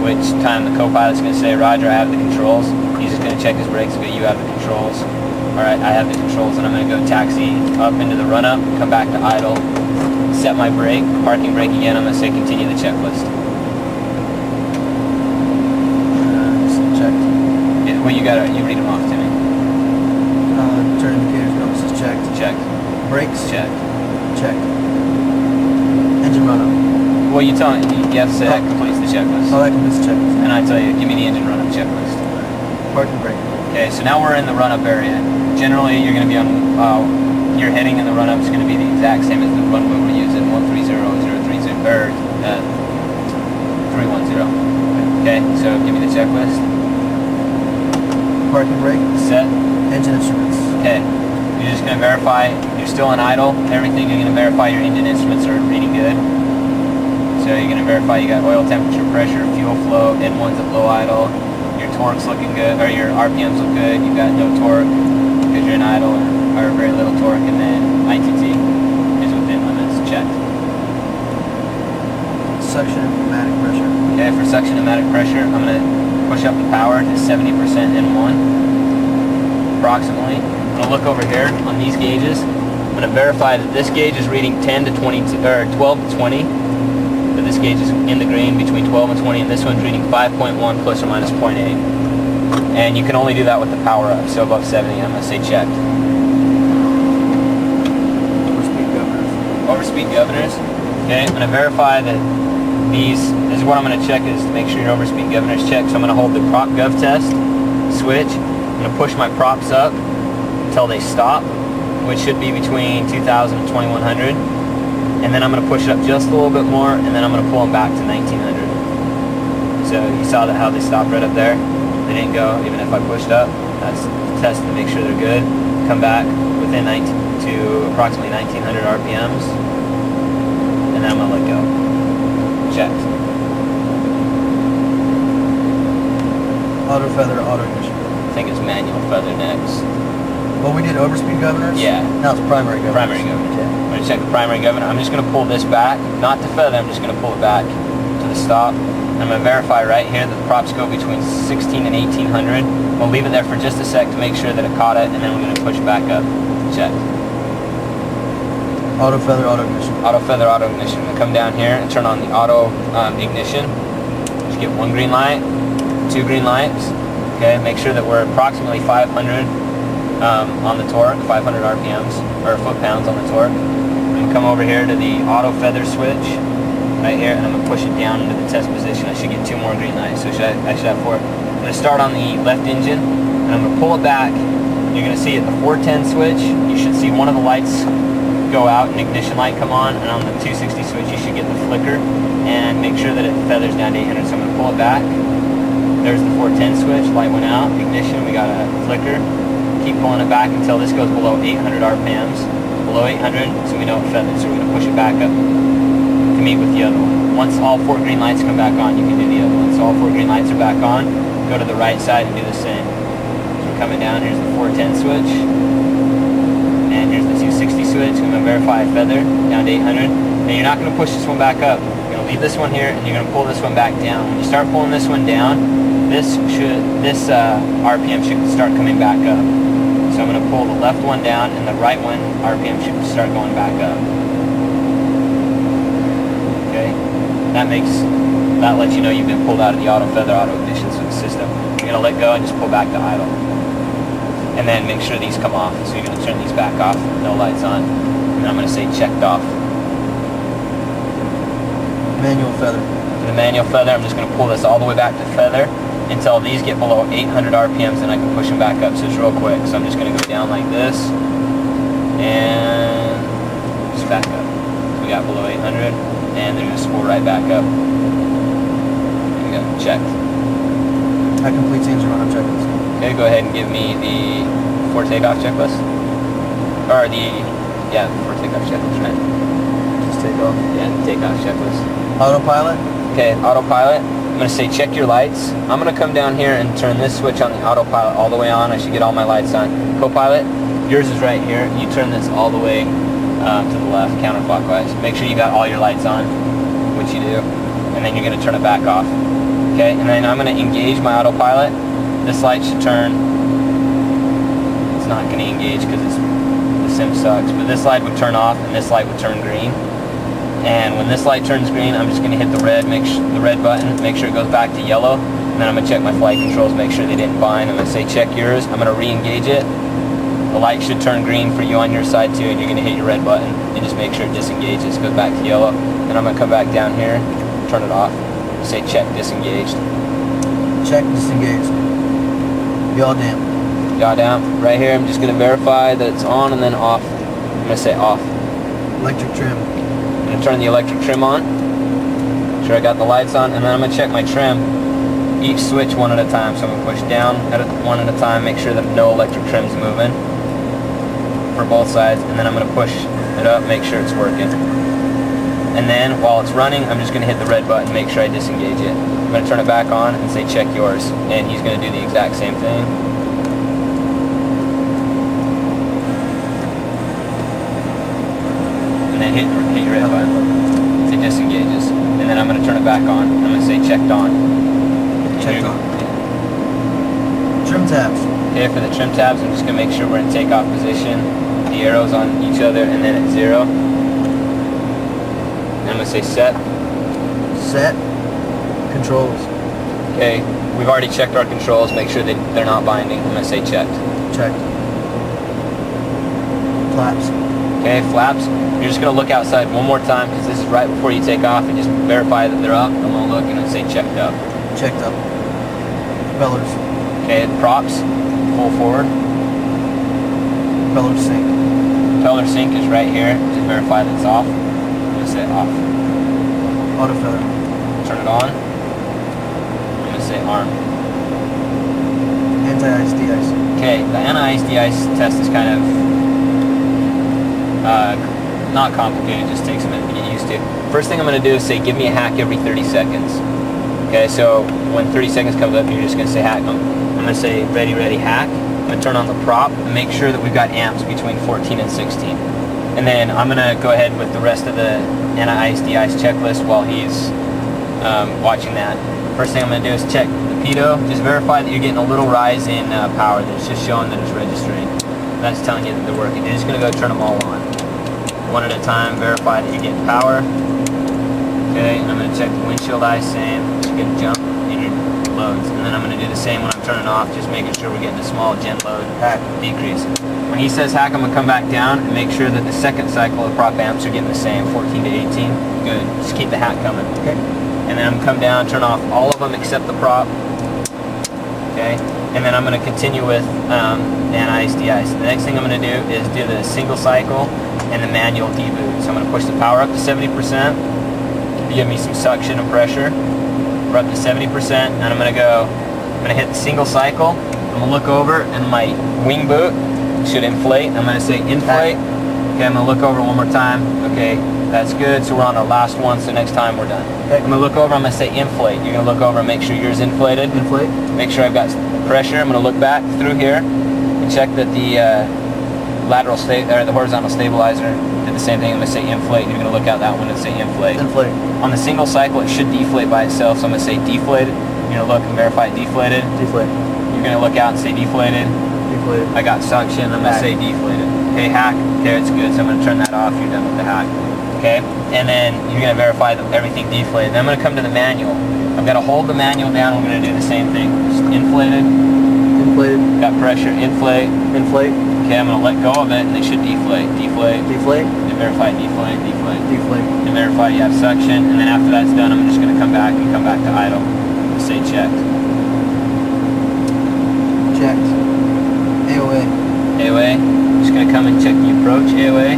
which time the co-pilot's going to say, Roger, I have the controls. He's just going to check his brakes, but you have the controls. Alright, I have the controls, and I'm going to go taxi up into the run-up, come back to idle, set my brake, parking brake again. I'm going to say continue the checklist. Checked. Yeah, well, you read them off to me. Turn indicators, compasses checked. Checked. Brakes? Checked. Checked. Engine run-up. Well, you tell me, you have to say that completes the checklist. Oh, that completes the checklist. And I tell you, give me the engine run-up checklist. Parking brake. Okay, so now we're in the run-up area. Generally, you're going to be on, your heading in the run-up is going to be the exact same as the runway we're using, 130, 030, or 310. Okay, so give me the checklist. Parking brake. Set. Engine instruments. Okay, you're just going to verify, you're still in idle, everything, you're going to verify your engine instruments are reading good. So you're going to verify you got oil temperature, pressure, fuel flow, N1's at low idle, your torque's looking good, or your RPMs look good, you've got no torque because you're in idle, or very little torque, and then ITT is within limits, checked. Suction and pneumatic pressure. Okay, for suction and pneumatic pressure, I'm going to push up the power to 70% N1. Approximately. I'm going to look over here on these gauges. I'm going to verify that this gauge is reading 10 to 22, or 12 to 20. That this gauge is in the green between 12 and 20, and this one's reading 5.1 plus or minus 0.8. And you can only do that with the power up, so above 70. I'm going to say checked. Overspeed governors. Overspeed governors. Okay, I'm going to verify that this is what I'm going to check, is to make sure your overspeed governors checked. So I'm going to hold the prop gov test switch. I'm going to push my props up until they stop, which should be between 2,000 and 2,100. And then I'm going to push it up just a little bit more, and then I'm going to pull them back to 1,900. So you saw that how they stopped right up there. They didn't go even if I pushed up. That's the test to make sure they're good. Come back within to approximately 1,900 RPMs, and then I'm going to let go. Checked. Auto feather, auto ignition. I think it's manual feather next. Well, we did overspeed governors? Yeah. Now it's primary governors. Primary governor. Okay. I'm going to check the primary governor. I'm just going to pull this back, not to feather, I'm just going to pull it back to the stop. I'm going to verify right here that the props go between 16 and 1800. We'll leave it there for just a sec to make sure that it caught it, and then we're going to push it back up. Check. Auto feather, auto ignition. Auto feather, auto ignition. I'm going to come down here and turn on the auto ignition. Just get one green light, two green lights. Okay, make sure that we're approximately 500 on the torque, 500 RPMs, or foot-pounds on the torque. I'm going to come over here to the auto feather switch, right here, and I'm going to push it down into the test position. I should get two more green lights, so I should have four. I'm going to start on the left engine, and I'm going to pull it back. You're going to see at the 410 switch, you should see one of the lights go out and ignition light come on, and on the 260 switch you should get the flicker, and make sure that it feathers down to 800. So I'm going to pull it back. There's the 410 switch, light went out, ignition, we got a flicker. Keep pulling it back until this goes below 800 RPMs. Below 800, so we know it feathers, so we're going to push it back up to meet with the other one. Once all four green lights come back on, you can do the other one. So all four green lights are back on, go to the right side and do the same. So coming down, here's the 410 switch, and here's the 260 switch. I'm going to verify a feather down to 800. Now you're not going to push this one back up. You're going to leave this one here, and you're going to pull this one back down. When you start pulling this one down, this RPM should start coming back up. So I'm going to pull the left one down, and the right one RPM should start going back up. Okay, that lets you know you've been pulled out of the auto feather, auto ignition system. You're going to let go and just pull back to idle, and then make sure these come off. So you're going to turn these back off, no lights on, and I'm going to say checked off. Manual feather. For the manual feather, I'm just going to pull this all the way back to feather until these get below 800 RPMs, and I can push them back up. So it's real quick. So I'm just going to go down like this and just back up. So we got below 800, and they're going to spool right back up. There we go. Checked. That completes the engine run-up checklist. Okay, go ahead and give me the before takeoff checklist. Or before takeoff checklist, right? Just take off. Yeah, the takeoff checklist. Autopilot. Okay, autopilot. I'm going to say check your lights. I'm going to come down here and turn this switch on the autopilot all the way on. I should get all my lights on. Co-pilot, yours is right here. You turn this all the way to the left, counterclockwise. Make sure you got all your lights on, which you do, and then you're going to turn it back off. Okay, and then I'm going to engage my autopilot. This light should turn. It's not going to engage because the sim sucks, but this light would turn off and this light would turn green. And when this light turns green, I'm just going to hit the red button, make sure it goes back to yellow, and then I'm going to check my flight controls, make sure they didn't bind. I'm going to say check yours. I'm going to re-engage it. The light should turn green for you on your side too, and you're going to hit your red button and just make sure it disengages, goes back to yellow. Then I'm going to come back down here, turn it off, say check disengaged. Check disengaged. Yaw down. Yaw down. Right here, I'm just going to verify that it's on and then off. I'm going to say off. Electric trim. I'm going to turn the electric trim on. Make sure I got the lights on, and then I'm going to check my trim. Each switch one at a time, so I'm going to push down one at a time, make sure that no electric trim's moving for both sides, and then I'm going to push it up, make sure it's working. And then while it's running, I'm just going to hit the red button, make sure I disengage it. I'm going to turn it back on and say check yours, and he's going to do the exact same thing. And then hit your red button. It disengages. And then I'm going to turn it back on. I'm going to say checked on. Checked on. Trim tabs. Okay, for the trim tabs, I'm just going to make sure we're in takeoff position. The arrows on each other, and then at 0. And I'm going to say set. Set. Controls. Okay, we've already checked our controls, make sure that they're not binding. I'm going to say checked. Checked. Flaps. Okay, flaps. You're just going to look outside one more time because this is right before you take off, and just verify that they're up. I'm going to look and say checked up. Checked up. Propellers. Okay, props, full forward. Propeller sync. Propeller sync is right here. Just verify that it's off. I'm going to say off. Auto feather. Turn it on. I'm going to say arm. Anti-ice de-ice. Okay, the anti-ice de-ice test is kind of not complicated, just takes a minute to get used to. First thing I'm going to do is say give me a hack every 30 seconds. Okay, so when 30 seconds comes up, you're just going to say hack. I'm going to say ready, ready, hack. I'm going to turn on the prop and make sure that we've got amps between 14 and 16. And then I'm going to go ahead with the rest of the anti-ice de-ice checklist while he's watching that. First thing I'm going to do is check the pitot. Just verify that you're getting a little rise in power. That's just showing that it's registering. That's telling you that they're working. You're just going to go turn them all on. One at a time, verify that you're getting power. Okay, and I'm going to check the windshield eyes, same. Just get a jump in your loads. And then I'm going to do the same when I'm turning off, just making sure we're getting a small gen load hack decrease. When he says hack, I'm going to come back down and make sure that the second cycle of prop amps are getting the same, 14 to 18. Good. Just keep the hack coming. Okay. And then I'm going to come down, turn off all of them except the prop. Okay. And then I'm going to continue with anti-ice de-ice. The next thing I'm going to do is do the single cycle and the manual deboot. So I'm going to push the power up to 70%. Give me some suction and pressure. We're up to 70%, and I'm going to hit the single cycle. I'm going to look over, and my wing boot should inflate. I'm going to say inflate. Okay, I'm going to look over one more time. Okay, that's good. So we're on our last one, so next time we're done. Okay. I'm going to look over, I'm going to say inflate. You're going to look over and make sure yours inflated. Inflate. Make sure I've got pressure. I'm going to look back through here and check that the the horizontal stabilizer did the same thing. I'm going to say inflate. You're going to look out that one and say inflate. Inflate. On the single cycle, it should deflate by itself, so I'm going to say deflated. You're going to look and verify it deflated. Deflate. You're going to look out and say deflated. Deflated. I got suction. I'm going to say deflated. Okay, hack. Okay, it's good, so I'm going to turn that off. You're done with the hack. Okay, and then you're going to verify that everything deflated. Then I'm going to come to the manual. I've got to hold the manual down. I'm going to do the same thing. Just inflated. Inflated. Got pressure. Inflate. Inflate. Okay, I'm going to let go of it, and they should deflate. Deflate. Deflate. And verify deflate. Deflate. Deflate. And verify you have suction, and then after that's done, I'm just going to come back to idle and say checked. Checked. AOA. AOA. Just going to come and check the approach. AOA.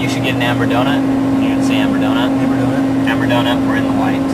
You should get an amber donut. You're going to say amber donut. Amber donut. Amber donut. We're in the white.